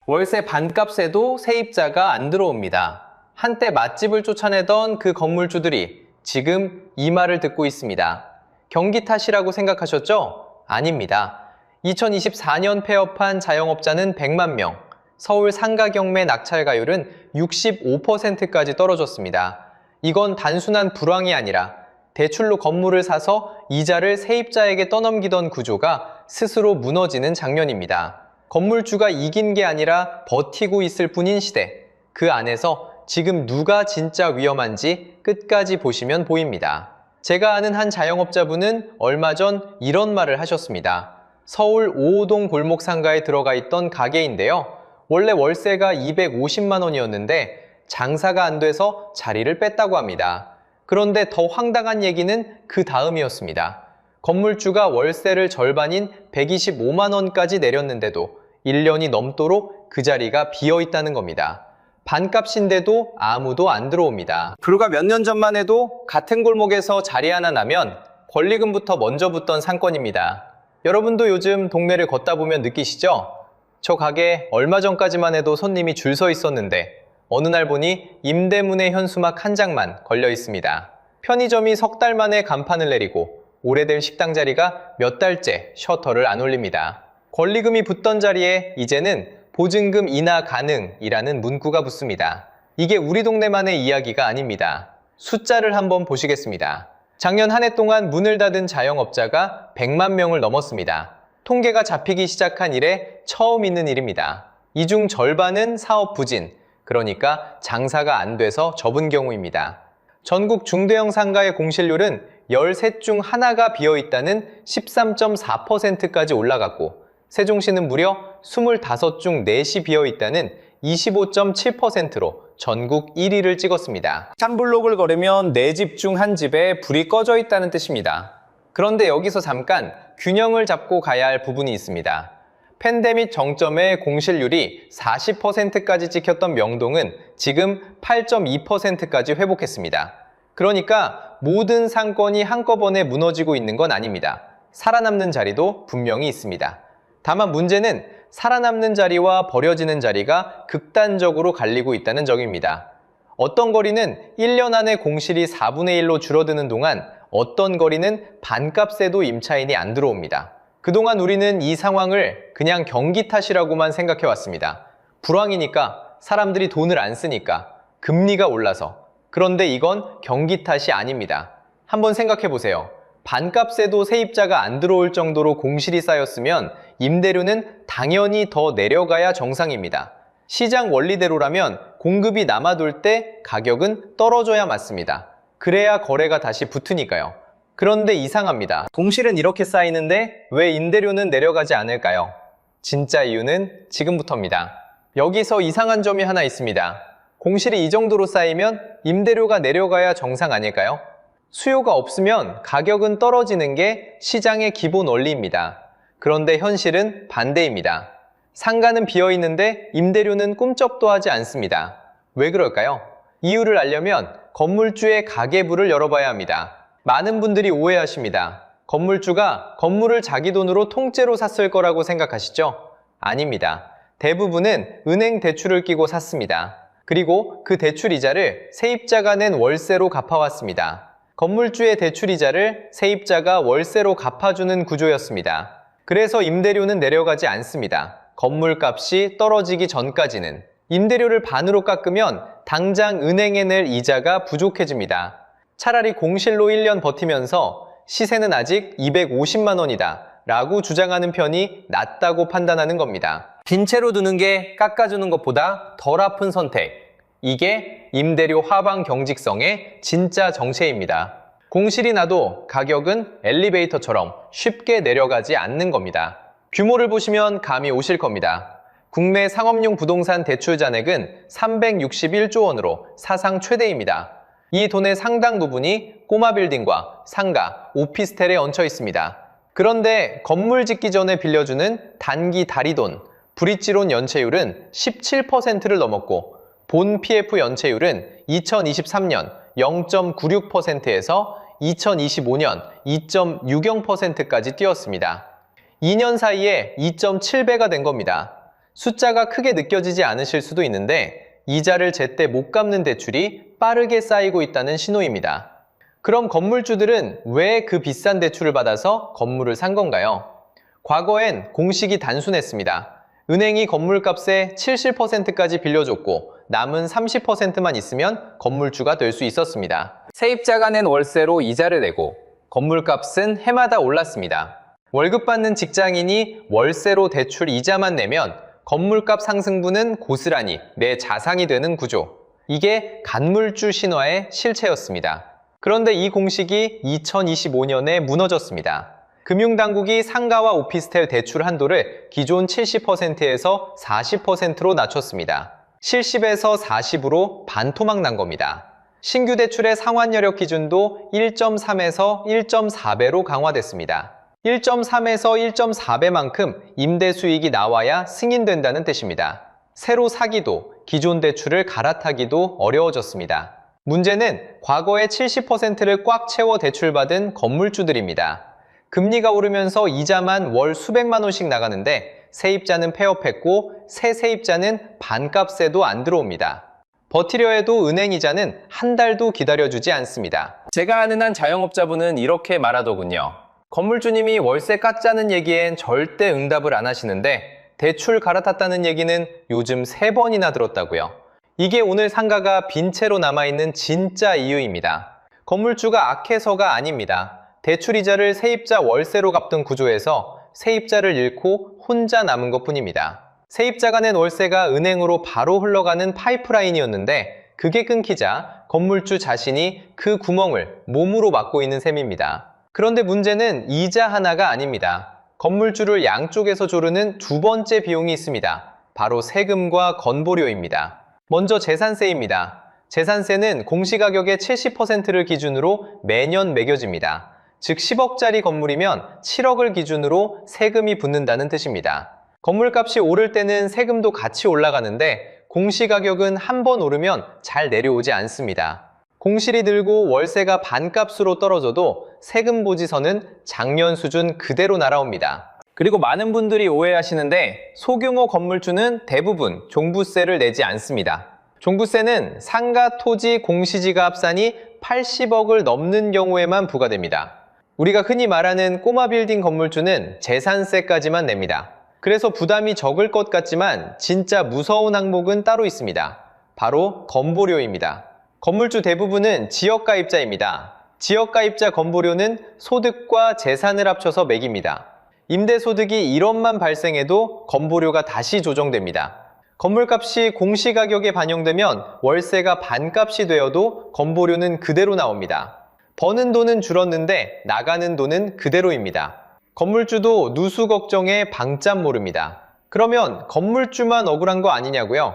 월세 반값에도 세입자가 안 들어옵니다. 한때 맛집을 쫓아내던 그 건물주들이 지금 이 말을 듣고 있습니다. 경기 탓이라고 생각하셨죠? 아닙니다. 2024년 폐업한 자영업자는 100만 명, 서울 상가 경매 낙찰가율은 65%까지 떨어졌습니다. 이건 단순한 불황이 아니라 대출로 건물을 사서 이자를 세입자에게 떠넘기던 구조가 스스로 무너지는 장면입니다. 건물주가 이긴 게 아니라 버티고 있을 뿐인 시대. 그 안에서 지금 누가 진짜 위험한지 끝까지 보시면 보입니다. 제가 아는 한 자영업자분은 얼마 전 이런 말을 하셨습니다. 서울 5호동 골목 상가에 들어가 있던 가게인데요. 원래 월세가 250만 원이었는데 장사가 안 돼서 자리를 뺐다고 합니다. 그런데 더 황당한 얘기는 그 다음이었습니다. 건물주가 월세를 절반인 125만 원까지 내렸는데도 1년이 넘도록 그 자리가 비어 있다는 겁니다. 반값인데도 아무도 안 들어옵니다. 불과 몇 년 전만 해도 같은 골목에서 자리 하나 나면 권리금부터 먼저 붙던 상권입니다. 여러분도 요즘 동네를 걷다 보면 느끼시죠? 저 가게 얼마 전까지만 해도 손님이 줄 서 있었는데 어느 날 보니 임대문의 현수막 한 장만 걸려 있습니다. 편의점이 석 달 만에 간판을 내리고 오래된 식당 자리가 몇 달째 셔터를 안 올립니다. 권리금이 붙던 자리에 이제는 보증금 인하 가능이라는 문구가 붙습니다. 이게 우리 동네만의 이야기가 아닙니다. 숫자를 한번 보시겠습니다. 작년 한 해 동안 문을 닫은 자영업자가 100만 명을 넘었습니다. 통계가 잡히기 시작한 이래 처음 있는 일입니다. 이 중 절반은 사업 부진, 그러니까 장사가 안 돼서 접은 경우입니다. 전국 중대형 상가의 공실률은 13 중 하나가 비어있다는 13.4%까지 올라갔고 세종시는 무려 25 중 4시 비어있다는 25.7%로 전국 1위를 찍었습니다. 한 블록을 걸으면 4집 중 한 집에 불이 꺼져 있다는 뜻입니다. 그런데 여기서 잠깐 균형을 잡고 가야 할 부분이 있습니다. 팬데믹 정점에 공실률이 40%까지 찍혔던 명동은 지금 8.2%까지 회복했습니다. 그러니까 모든 상권이 한꺼번에 무너지고 있는 건 아닙니다. 살아남는 자리도 분명히 있습니다. 다만 문제는 살아남는 자리와 버려지는 자리가 극단적으로 갈리고 있다는 점입니다. 어떤 거리는 1년 안에 공실이 4분의 1로 줄어드는 동안 어떤 거리는 반값에도 임차인이 안 들어옵니다. 그동안 우리는 이 상황을 그냥 경기 탓이라고만 생각해왔습니다. 불황이니까, 사람들이 돈을 안 쓰니까, 금리가 올라서. 그런데 이건 경기 탓이 아닙니다. 한번 생각해보세요. 반값에도 세입자가 안 들어올 정도로 공실이 쌓였으면 임대료는 당연히 더 내려가야 정상입니다. 시장 원리대로라면 공급이 남아돌 때 가격은 떨어져야 맞습니다. 그래야 거래가 다시 붙으니까요. 그런데 이상합니다. 공실은 이렇게 쌓이는데 왜 임대료는 내려가지 않을까요? 진짜 이유는 지금부터입니다. 여기서 이상한 점이 하나 있습니다. 공실이 이 정도로 쌓이면 임대료가 내려가야 정상 아닐까요? 수요가 없으면 가격은 떨어지는 게 시장의 기본 원리입니다. 그런데 현실은 반대입니다. 상가는 비어있는데 임대료는 꿈쩍도 하지 않습니다. 왜 그럴까요? 이유를 알려면 건물주의 가계부를 열어봐야 합니다. 많은 분들이 오해하십니다. 건물주가 건물을 자기 돈으로 통째로 샀을 거라고 생각하시죠? 아닙니다. 대부분은 은행 대출을 끼고 샀습니다. 그리고 그 대출 이자를 세입자가 낸 월세로 갚아왔습니다. 건물주의 대출 이자를 세입자가 월세로 갚아주는 구조였습니다. 그래서 임대료는 내려가지 않습니다. 건물값이 떨어지기 전까지는. 임대료를 반으로 깎으면 당장 은행에 낼 이자가 부족해집니다. 차라리 공실로 1년 버티면서 시세는 아직 250만 원이다 라고 주장하는 편이 낫다고 판단하는 겁니다. 빈 채로 두는 게 깎아주는 것보다 덜 아픈 선택. 이게 임대료 하방 경직성의 진짜 정체입니다. 공실이 나도 가격은 엘리베이터처럼 쉽게 내려가지 않는 겁니다. 규모를 보시면 감이 오실 겁니다. 국내 상업용 부동산 대출 잔액은 361조 원으로 사상 최대입니다. 이 돈의 상당 부분이 꼬마 빌딩과 상가, 오피스텔에 얹혀 있습니다. 그런데 건물 짓기 전에 빌려주는 단기 다리돈, 브릿지론 연체율은 17%를 넘었고 본 PF 연체율은 2023년 0.96%에서 2025년 2.60%까지 뛰었습니다. 2년 사이에 2.7배가 된 겁니다. 숫자가 크게 느껴지지 않으실 수도 있는데 이자를 제때 못 갚는 대출이 빠르게 쌓이고 있다는 신호입니다. 그럼 건물주들은 왜 그 비싼 대출을 받아서 건물을 산 건가요? 과거엔 공식이 단순했습니다. 은행이 건물값의 70%까지 빌려줬고 남은 30%만 있으면 건물주가 될 수 있었습니다. 세입자가 낸 월세로 이자를 내고 건물값은 해마다 올랐습니다. 월급 받는 직장인이 월세로 대출 이자만 내면 건물값 상승분은 고스란히 내 자산이 되는 구조. 이게 간물주 신화의 실체였습니다. 그런데 이 공식이 2025년에 무너졌습니다. 금융당국이 상가와 오피스텔 대출 한도를 기존 70%에서 40%로 낮췄습니다. 70에서 40으로 반토막 난 겁니다. 신규 대출의 상환여력 기준도 1.3에서 1.4배로 강화됐습니다. 1.3에서 1.4배만큼 임대 수익이 나와야 승인된다는 뜻입니다. 새로 사기도 기존 대출을 갈아타기도 어려워졌습니다. 문제는 과거의 70%를 꽉 채워 대출받은 건물주들입니다. 금리가 오르면서 이자만 월 수백만 원씩 나가는데 세입자는 폐업했고 새 세입자는 반값에도 안 들어옵니다. 버티려 해도 은행 이자는 한 달도 기다려주지 않습니다. 제가 아는 한 자영업자분은 이렇게 말하더군요. 건물주님이 월세 깎자는 얘기엔 절대 응답을 안 하시는데 대출 갈아탔다는 얘기는 요즘 3번이나 들었다고요. 이게 오늘 상가가 빈 채로 남아있는 진짜 이유입니다. 건물주가 악해서가 아닙니다. 대출이자를 세입자 월세로 갚던 구조에서 세입자를 잃고 혼자 남은 것뿐입니다. 세입자가 낸 월세가 은행으로 바로 흘러가는 파이프라인이었는데 그게 끊기자 건물주 자신이 그 구멍을 몸으로 막고 있는 셈입니다. 그런데 문제는 이자 하나가 아닙니다. 건물주를 양쪽에서 조르는 두 번째 비용이 있습니다. 바로 세금과 건보료입니다. 먼저 재산세입니다. 재산세는 공시가격의 70%를 기준으로 매년 매겨집니다. 즉 10억짜리 건물이면 7억을 기준으로 세금이 붙는다는 뜻입니다. 건물값이 오를 때는 세금도 같이 올라가는데 공시가격은 한 번 오르면 잘 내려오지 않습니다. 공실이 늘고 월세가 반값으로 떨어져도 세금 보지서는 작년 수준 그대로 날아옵니다. 그리고 많은 분들이 오해하시는데 소규모 건물주는 대부분 종부세를 내지 않습니다. 종부세는 상가 토지 공시지가 합산이 80억을 넘는 경우에만 부과됩니다. 우리가 흔히 말하는 꼬마 빌딩 건물주는 재산세까지만 냅니다. 그래서 부담이 적을 것 같지만 진짜 무서운 항목은 따로 있습니다. 바로 건보료입니다. 건물주 대부분은 지역가입자입니다. 지역가입자 건보료는 소득과 재산을 합쳐서 매깁니다. 임대소득이 1억만 발생해도 건보료가 다시 조정됩니다. 건물값이 공시가격에 반영되면 월세가 반값이 되어도 건보료는 그대로 나옵니다. 버는 돈은 줄었는데 나가는 돈은 그대로입니다. 건물주도 누수 걱정에 방점 모릅니다. 그러면 건물주만 억울한 거 아니냐고요?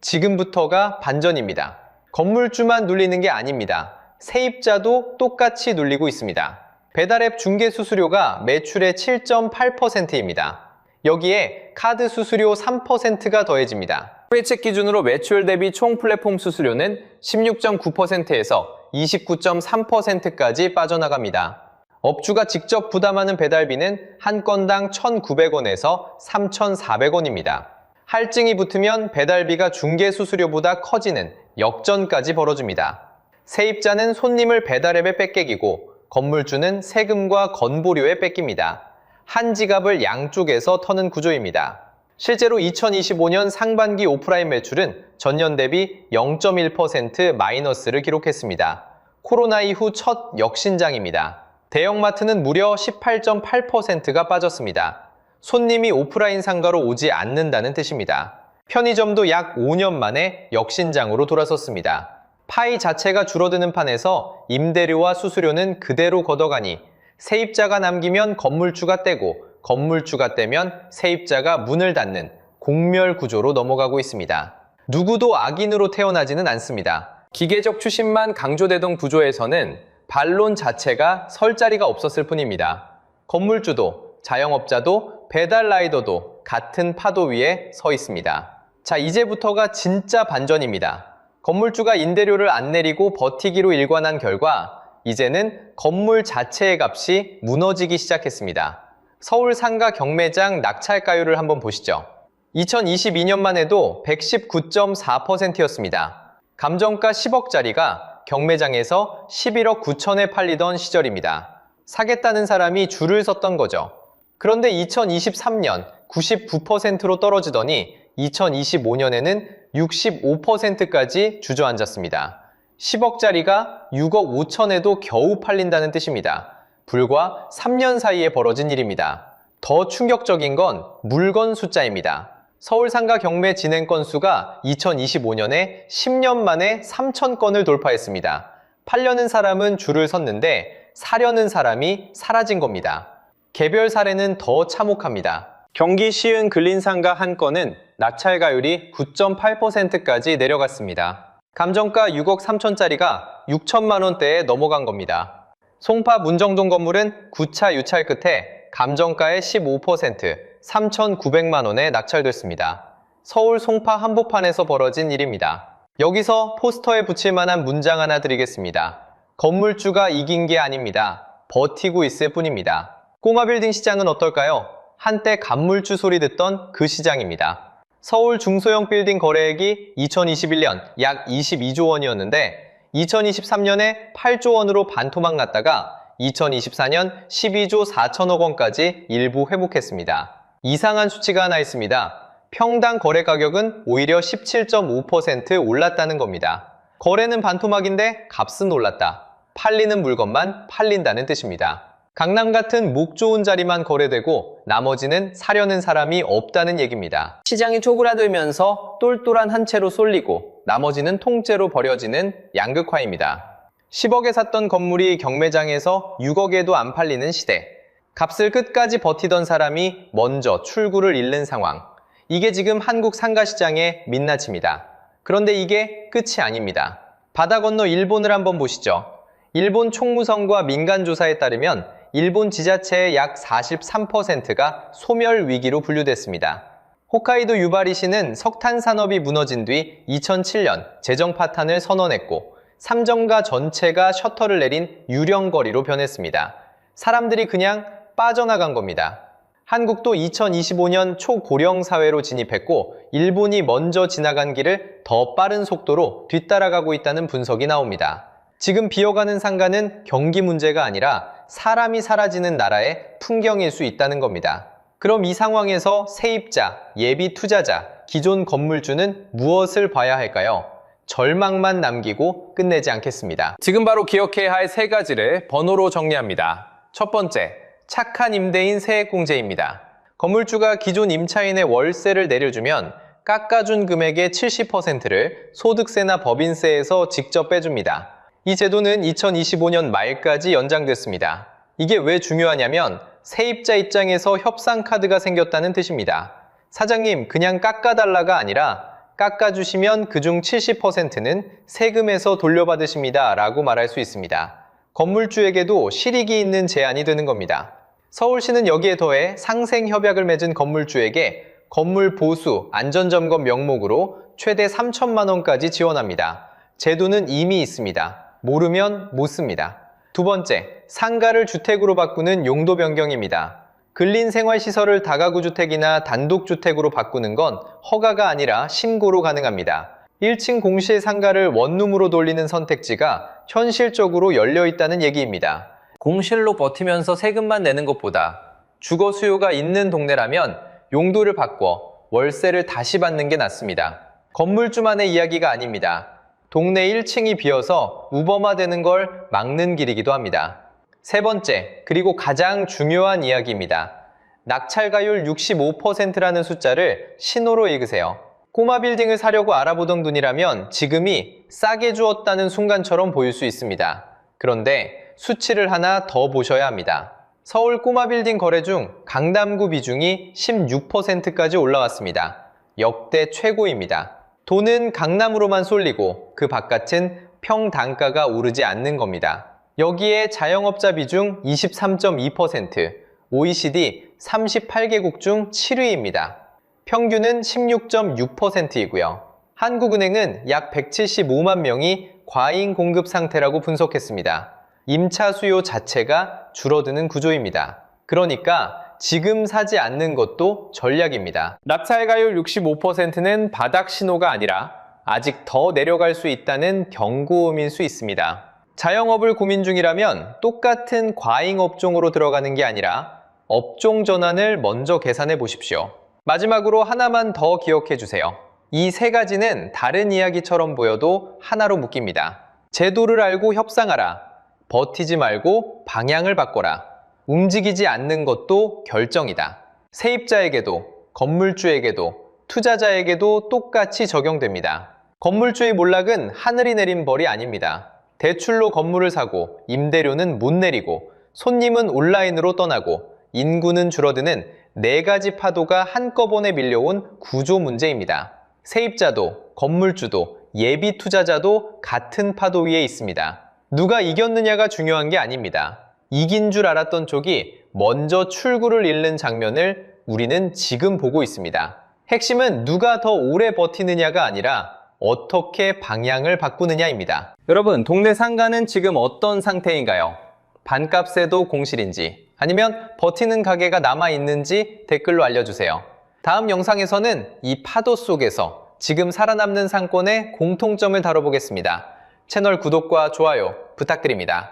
지금부터가 반전입니다. 건물주만 눌리는 게 아닙니다. 세입자도 똑같이 눌리고 있습니다. 배달앱 중개 수수료가 매출의 7.8%입니다. 여기에 카드 수수료 3%가 더해집니다. 회책 기준으로 매출 대비 총 플랫폼 수수료는 16.9%에서 29.3%까지 빠져나갑니다. 업주가 직접 부담하는 배달비는 한 건당 1,900원에서 3,400원입니다. 할증이 붙으면 배달비가 중개 수수료보다 커지는 역전까지 벌어집니다. 세입자는 손님을 배달앱에 뺏기고 건물주는 세금과 건보료에 뺏깁니다. 한 지갑을 양쪽에서 터는 구조입니다. 실제로 2025년 상반기 오프라인 매출은 전년 대비 0.1% 마이너스를 기록했습니다. 코로나 이후 첫 역신장입니다. 대형마트는 무려 18.8%가 빠졌습니다. 손님이 오프라인 상가로 오지 않는다는 뜻입니다. 편의점도 약 5년 만에 역신장으로 돌아섰습니다. 파이 자체가 줄어드는 판에서 임대료와 수수료는 그대로 걷어가니 세입자가 남기면 건물주가 떼고 건물주가 떼면 세입자가 문을 닫는 공멸 구조로 넘어가고 있습니다. 누구도 악인으로 태어나지는 않습니다. 기계적 추심만 강조되던 구조에서는 반론 자체가 설 자리가 없었을 뿐입니다. 건물주도 자영업자도 배달 라이더도 같은 파도 위에 서 있습니다. 자, 이제부터가 진짜 반전입니다. 건물주가 임대료를 안 내리고 버티기로 일관한 결과 이제는 건물 자체의 값이 무너지기 시작했습니다. 서울 상가 경매장 낙찰가율을 한번 보시죠. 2022년만 해도 119.4%였습니다. 감정가 10억짜리가 경매장에서 11억 9천에 팔리던 시절입니다. 사겠다는 사람이 줄을 섰던 거죠. 그런데 2023년 99%로 떨어지더니 2025년에는 65%까지 주저앉았습니다. 10억짜리가 6억 5천에도 겨우 팔린다는 뜻입니다. 불과 3년 사이에 벌어진 일입니다. 더 충격적인 건 물건 숫자입니다. 서울 상가 경매 진행 건수가 2025년에 10년 만에 3,000건을 돌파했습니다. 팔려는 사람은 줄을 섰는데 사려는 사람이 사라진 겁니다. 개별 사례는 더 참혹합니다. 경기 시흥 근린상가 한 건은 낙찰가율이 9.8%까지 내려갔습니다. 감정가 6억 3천짜리가 6천만 원대에 넘어간 겁니다. 송파 문정동 건물은 9차 유찰 끝에 감정가의 15%, 3,900만 원에 낙찰됐습니다. 서울 송파 한복판에서 벌어진 일입니다. 여기서 포스터에 붙일 만한 문장 하나 드리겠습니다. 건물주가 이긴 게 아닙니다. 버티고 있을 뿐입니다. 꼬마빌딩 시장은 어떨까요? 한때 간물주 소리 듣던 그 시장입니다. 서울 중소형 빌딩 거래액이 2021년 약 22조 원이었는데 2023년에 8조 원으로 반토막 났다가 2024년 12조 4천억 원까지 일부 회복했습니다. 이상한 수치가 하나 있습니다. 평당 거래 가격은 오히려 17.5% 올랐다는 겁니다. 거래는 반토막인데 값은 올랐다. 팔리는 물건만 팔린다는 뜻입니다. 강남 같은 목 좋은 자리만 거래되고 나머지는 사려는 사람이 없다는 얘기입니다. 시장이 쪼그라들면서 똘똘한 한 채로 쏠리고 나머지는 통째로 버려지는 양극화입니다. 10억에 샀던 건물이 경매장에서 6억에도 안 팔리는 시대. 값을 끝까지 버티던 사람이 먼저 출구를 잃는 상황. 이게 지금 한국 상가시장의 민낯입니다. 그런데 이게 끝이 아닙니다. 바다 건너 일본을 한번 보시죠. 일본 총무성과 민간조사에 따르면 일본 지자체의 약 43%가 소멸 위기로 분류됐습니다. 홋카이도 유바리시는 석탄 산업이 무너진 뒤 2007년 재정 파탄을 선언했고 삼정가 전체가 셔터를 내린 유령거리로 변했습니다. 사람들이 그냥 빠져나간 겁니다. 한국도 2025년 초고령 사회로 진입했고 일본이 먼저 지나간 길을 더 빠른 속도로 뒤따라가고 있다는 분석이 나옵니다. 지금 비어가는 상가는 경기 문제가 아니라 사람이 사라지는 나라의 풍경일 수 있다는 겁니다. 그럼 이 상황에서 세입자, 예비 투자자, 기존 건물주는 무엇을 봐야 할까요? 절망만 남기고 끝내지 않겠습니다. 지금 바로 기억해야 할 세 가지를 번호로 정리합니다. 첫 번째, 착한 임대인 세액공제입니다. 건물주가 기존 임차인의 월세를 내려주면 깎아준 금액의 70%를 소득세나 법인세에서 직접 빼줍니다. 이 제도는 2025년 말까지 연장됐습니다. 이게 왜 중요하냐면 세입자 입장에서 협상카드가 생겼다는 뜻입니다. 사장님, 그냥 깎아달라가 아니라 깎아주시면 그중 70%는 세금에서 돌려받으십니다 라고 말할 수 있습니다. 건물주에게도 실익이 있는 제한이 되는 겁니다. 서울시는 여기에 더해 상생협약을 맺은 건물주에게 건물 보수, 안전점검 명목으로 최대 3천만 원까지 지원합니다. 제도는 이미 있습니다. 모르면 못 씁니다. 두 번째, 상가를 주택으로 바꾸는 용도 변경입니다. 근린생활시설을 다가구주택이나 단독주택으로 바꾸는 건 허가가 아니라 신고로 가능합니다. 1층 공실 상가를 원룸으로 돌리는 선택지가 현실적으로 열려 있다는 얘기입니다. 공실로 버티면서 세금만 내는 것보다 주거 수요가 있는 동네라면 용도를 바꿔 월세를 다시 받는 게 낫습니다. 건물주만의 이야기가 아닙니다. 동네 1층이 비어서 우범화되는 걸 막는 길이기도 합니다. 세 번째, 그리고 가장 중요한 이야기입니다. 낙찰가율 65%라는 숫자를 신호로 읽으세요. 꼬마 빌딩을 사려고 알아보던 분이라면 지금이 싸게 주었다는 순간처럼 보일 수 있습니다. 그런데 수치를 하나 더 보셔야 합니다. 서울 꼬마 빌딩 거래 중 강남구 비중이 16%까지 올라왔습니다. 역대 최고입니다. 돈은 강남으로만 쏠리고 그 바깥은 평단가가 오르지 않는 겁니다. 여기에 자영업자 비중 23.2%, OECD 38개국 중 7위입니다. 평균은 16.6%이고요. 한국은행은 약 175만 명이 과잉 공급 상태라고 분석했습니다. 임차 수요 자체가 줄어드는 구조입니다. 그러니까 지금 사지 않는 것도 전략입니다. 낙찰가율 65%는 바닥 신호가 아니라 아직 더 내려갈 수 있다는 경고음일 수 있습니다. 자영업을 고민 중이라면 똑같은 과잉 업종으로 들어가는 게 아니라 업종 전환을 먼저 계산해 보십시오. 마지막으로 하나만 더 기억해 주세요. 이 세 가지는 다른 이야기처럼 보여도 하나로 묶입니다. 제도를 알고 협상하라. 버티지 말고 방향을 바꿔라. 움직이지 않는 것도 결정이다. 세입자에게도, 건물주에게도, 투자자에게도 똑같이 적용됩니다. 건물주의 몰락은 하늘이 내린 벌이 아닙니다. 대출로 건물을 사고 임대료는 못 내리고 손님은 온라인으로 떠나고 인구는 줄어드는 네 가지 파도가 한꺼번에 밀려온 구조 문제입니다. 세입자도, 건물주도, 예비 투자자도 같은 파도 위에 있습니다. 누가 이겼느냐가 중요한 게 아닙니다. 이긴 줄 알았던 쪽이 먼저 출구를 잃는 장면을 우리는 지금 보고 있습니다. 핵심은 누가 더 오래 버티느냐가 아니라 어떻게 방향을 바꾸느냐입니다. 여러분, 동네 상가는 지금 어떤 상태인가요? 반값에도 공실인지 아니면 버티는 가게가 남아있는지 댓글로 알려주세요. 다음 영상에서는 이 파도 속에서 지금 살아남는 상권의 공통점을 다뤄보겠습니다. 채널 구독과 좋아요 부탁드립니다.